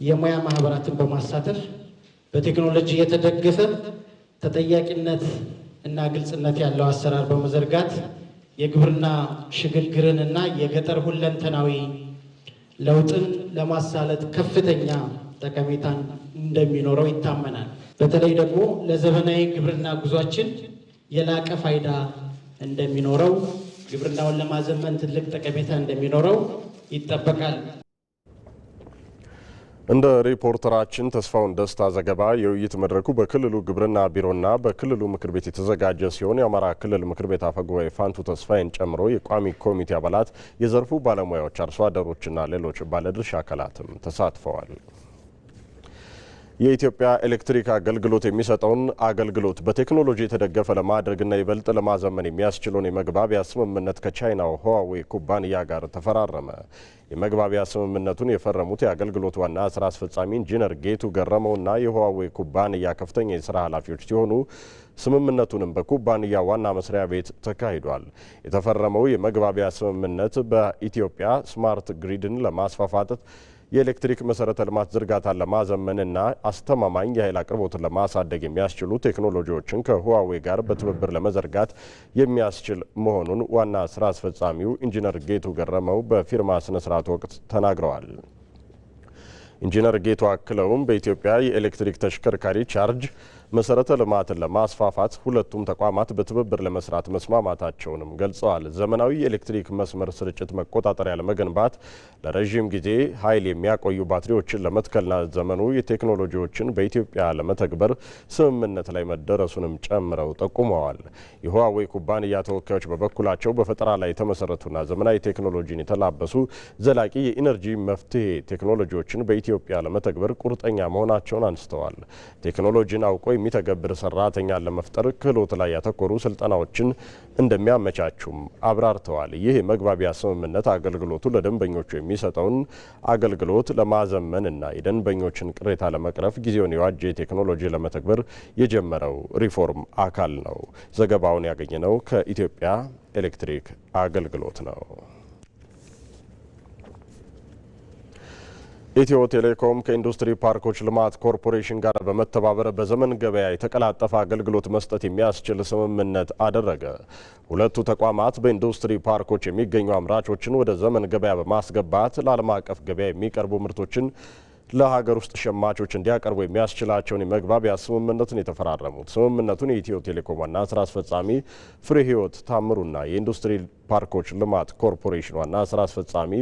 የሙያ ማህበራትን በማሳተፍ በቴክኖሎጂ የተደገፈ ተጠያቂነት እና ግልጽነት ያለው አሰራር በመዘርጋት የግብርና ሽግግርን እና የገጠር ሁለንተናዊ ለውጥን ለማሳለጥ ከፍተኛ ጠቀሜታን እንደሚኖረው ይታመናል። በተለይ ደግሞ ለዘመናዊ ግብርና ጉዟችን የላቀ ፋይዳ እንደሚኖረው፣ ግብርናውን ለማዘመን ትልቅ ጠቀሜታ እንደሚኖረው ይጠበቃል። እንደ ሪፖርተራችን ተስፋውን ደስታ ዘገባ የውይይት መድረኩ በክልሉ ግብርና ቢሮና በክልሉ ምክር ቤት የተዘጋጀ ሲሆን የአማራ ክልል ምክር ቤት አፈጉባኤ ፋንቱ ተስፋዬን ጨምሮ የቋሚ ኮሚቴ አባላት፣ የዘርፉ ባለሙያዎች፣ አርሶ አደሮችና ሌሎች ባለድርሻ አካላትም ተሳትፈዋል። የኢትዮጵያ ኤሌክትሪክ አገልግሎት የሚሰጠውን አገልግሎት በቴክኖሎጂ የተደገፈ ለማድረግና ይበልጥ ለማዘመን የሚያስችለውን የመግባቢያ ስምምነት ከቻይናው ህዋዌ ኩባንያ ጋር ተፈራረመ። የመግባቢያ ስምምነቱን የፈረሙት የአገልግሎት ዋና ስራ አስፈጻሚ ኢንጂነር ጌቱ ገረመውና የህዋዌ ኩባንያ ከፍተኛ የስራ ኃላፊዎች ሲሆኑ ስምምነቱንም በኩባንያ ዋና መስሪያ ቤት ተካሂዷል። የተፈረመው የመግባቢያ ስምምነት በኢትዮጵያ ስማርት ግሪድን ለማስፋፋት የኤሌክትሪክ መሰረተ ልማት ዝርጋታን ለማዘመንና አስተማማኝ የኃይል አቅርቦትን ለማሳደግ የሚያስችሉ ቴክኖሎጂዎችን ከሁዋዌ ጋር በትብብር ለመዘርጋት የሚያስችል መሆኑን ዋና ስራ አስፈጻሚው ኢንጂነር ጌቱ ገረመው በፊርማ ስነ ስርዓት ወቅት ተናግረዋል። ኢንጂነር ጌቱ አክለውም በኢትዮጵያ የኤሌክትሪክ ተሽከርካሪ ቻርጅ መሰረተ ልማትን ለማስፋፋት ሁለቱም ተቋማት በትብብር ለመስራት መስማማታቸውንም ገልጸዋል። ዘመናዊ የኤሌክትሪክ መስመር ስርጭት መቆጣጠሪያ ለመገንባት ለረዥም ጊዜ ኃይል የሚያቆዩ ባትሪዎችን ለመትከልና ዘመኑ የቴክኖሎጂዎችን በኢትዮጵያ ለመተግበር ስምምነት ላይ መደረሱንም ጨምረው ጠቁመዋል። የሁዋዌ ኩባንያ ተወካዮች በበኩላቸው በፈጠራ ላይ የተመሰረቱና ዘመናዊ ቴክኖሎጂን የተላበሱ ዘላቂ የኢነርጂ መፍትሄ ቴክኖሎጂዎችን በኢትዮጵያ ለመተግበር ቁርጠኛ መሆናቸውን አንስተዋል። ቴክኖሎጂን አውቆ የሚተገብር ሰራተኛን ለመፍጠር ክህሎት ላይ ያተኮሩ ስልጠናዎችን እንደሚያመቻቹም አብራርተዋል። ይህ የመግባቢያ ስምምነት አገልግሎቱ ለደንበኞቹ የሚሰጠውን አገልግሎት ለማዘመንና የደንበኞችን ቅሬታ ለመቅረፍ ጊዜውን የዋጀ ቴክኖሎጂ ለመተግበር የጀመረው ሪፎርም አካል ነው። ዘገባውን ያገኘነው ከኢትዮጵያ ኤሌክትሪክ አገልግሎት ነው። ኢትዮ ቴሌኮም ከኢንዱስትሪ ፓርኮች ልማት ኮርፖሬሽን ጋር በመተባበር በዘመን ገበያ የተቀላጠፈ አገልግሎት መስጠት የሚያስችል ስምምነት አደረገ። ሁለቱ ተቋማት በኢንዱስትሪ ፓርኮች የሚገኙ አምራቾችን ወደ ዘመን ገበያ በማስገባት ለዓለም አቀፍ ገበያ የሚቀርቡ ምርቶችን ለሀገር ውስጥ ሸማቾች እንዲያቀርቡ የሚያስችላቸውን የመግባቢያ ስምምነትን የተፈራረሙት። ስምምነቱን የኢትዮ ቴሌኮም ዋና ስራ አስፈጻሚ ፍሬ ህይወት ታምሩና የኢንዱስትሪ ፓርኮች ልማት ኮርፖሬሽን ዋና ስራ አስፈጻሚ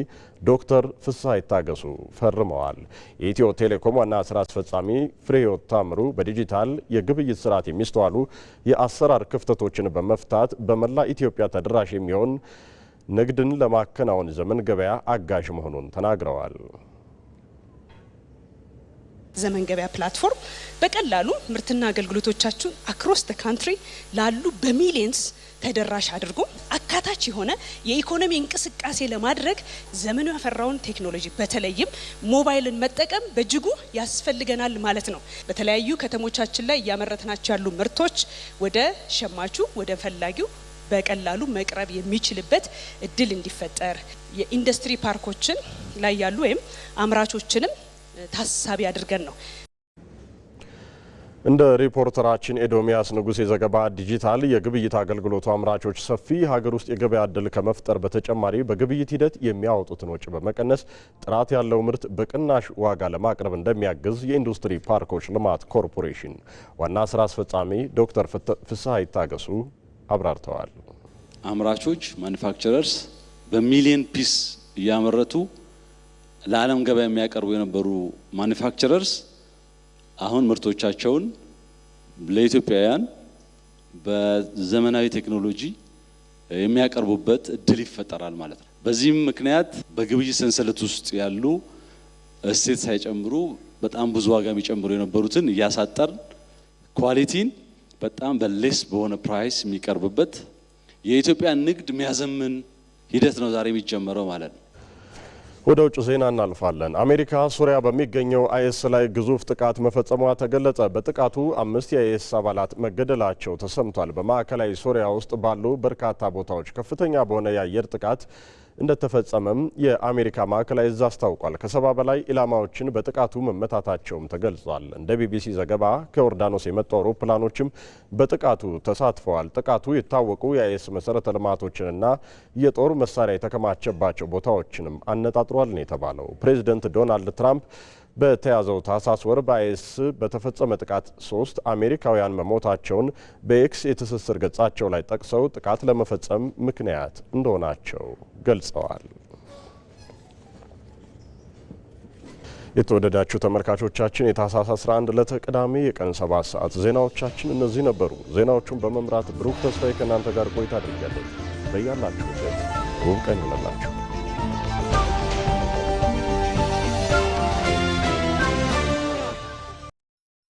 ዶክተር ፍስሐ ይታገሱ ፈርመዋል። የኢትዮ ቴሌኮም ዋና ስራ አስፈጻሚ ፍሬ ህይወት ታምሩ በዲጂታል የግብይት ስርዓት የሚስተዋሉ የአሰራር ክፍተቶችን በመፍታት በመላ ኢትዮጵያ ተደራሽ የሚሆን ንግድን ለማከናወን ዘመን ገበያ አጋዥ መሆኑን ተናግረዋል። ዘመን ገበያ ፕላትፎርም በቀላሉ ምርትና አገልግሎቶቻችሁን አክሮስ ዘ ካንትሪ ላሉ በሚሊየንስ ተደራሽ አድርጎ አካታች የሆነ የኢኮኖሚ እንቅስቃሴ ለማድረግ ዘመኑ ያፈራውን ቴክኖሎጂ በተለይም ሞባይልን መጠቀም በእጅጉ ያስፈልገናል ማለት ነው። በተለያዩ ከተሞቻችን ላይ እያመረትናቸው ያሉ ምርቶች ወደ ሸማቹ ወደ ፈላጊው በቀላሉ መቅረብ የሚችልበት እድል እንዲፈጠር የኢንዱስትሪ ፓርኮችን ላይ ያሉ ወይም አምራቾችንም ታሳቢ አድርገን ነው። እንደ ሪፖርተራችን ኤዶሚያስ ንጉሴ ዘገባ ዲጂታል የግብይት አገልግሎቱ አምራቾች ሰፊ ሀገር ውስጥ የገበያ እድል ከመፍጠር በተጨማሪ በግብይት ሂደት የሚያወጡትን ወጪ በመቀነስ ጥራት ያለው ምርት በቅናሽ ዋጋ ለማቅረብ እንደሚያግዝ የኢንዱስትሪ ፓርኮች ልማት ኮርፖሬሽን ዋና ስራ አስፈጻሚ ዶክተር ፍስሐ ይታገሱ አብራርተዋል። አምራቾች ማኑፋክቸረርስ በሚሊየን ፒስ እያመረቱ ለዓለም ገበያ የሚያቀርቡ የነበሩ ማኑፋክቸረርስ አሁን ምርቶቻቸውን ለኢትዮጵያውያን በዘመናዊ ቴክኖሎጂ የሚያቀርቡበት እድል ይፈጠራል ማለት ነው። በዚህም ምክንያት በግብይት ሰንሰለት ውስጥ ያሉ እሴት ሳይጨምሩ በጣም ብዙ ዋጋ የሚጨምሩ የነበሩትን እያሳጠር ኳሊቲን በጣም በሌስ በሆነ ፕራይስ የሚቀርብበት የኢትዮጵያ ንግድ የሚያዘምን ሂደት ነው ዛሬ የሚጀመረው ማለት ነው። ወደ ውጭ ዜና እናልፋለን። አሜሪካ ሶሪያ በሚገኘው አይኤስ ላይ ግዙፍ ጥቃት መፈጸሟ ተገለጸ። በጥቃቱ 5 የአይኤስ አባላት መገደላቸው ተሰምቷል። በማዕከላዊ ሶሪያ ውስጥ ባሉ በርካታ ቦታዎች ከፍተኛ በሆነ የአየር ጥቃት እንደተፈጸመም የአሜሪካ ማዕከላዊ እዝ አስታውቋል። ከ70 በላይ ኢላማዎችን በጥቃቱ መመታታቸውም ተገልጿል። እንደ ቢቢሲ ዘገባ ከዮርዳኖስ የመጡ አውሮፕላኖችም በጥቃቱ ተሳትፈዋል። ጥቃቱ የታወቁ የአይኤስ መሰረተ ልማቶችንና የጦር መሳሪያ የተከማቸባቸው ቦታዎችንም አነጣጥሯል ነው የተባለው። ፕሬዚደንት ዶናልድ ትራምፕ በተያዘው ታህሳስ ወር በአይኤስ በተፈጸመ ጥቃት 3 አሜሪካውያን መሞታቸውን በኤክስ የትስስር ገጻቸው ላይ ጠቅሰው ጥቃት ለመፈጸም ምክንያት እንደሆናቸው ገልጸዋል። የተወደዳችሁ ተመልካቾቻችን የታህሳስ 11 ዕለተ ቅዳሜ የቀን 7 ሰዓት ዜናዎቻችን እነዚህ ነበሩ። ዜናዎቹን በመምራት ብሩክ ተስፋዬ ከእናንተ ጋር ቆይታ አድርጋለሁ። በያላችሁበት ውብ ቀን ይሁንላችሁ።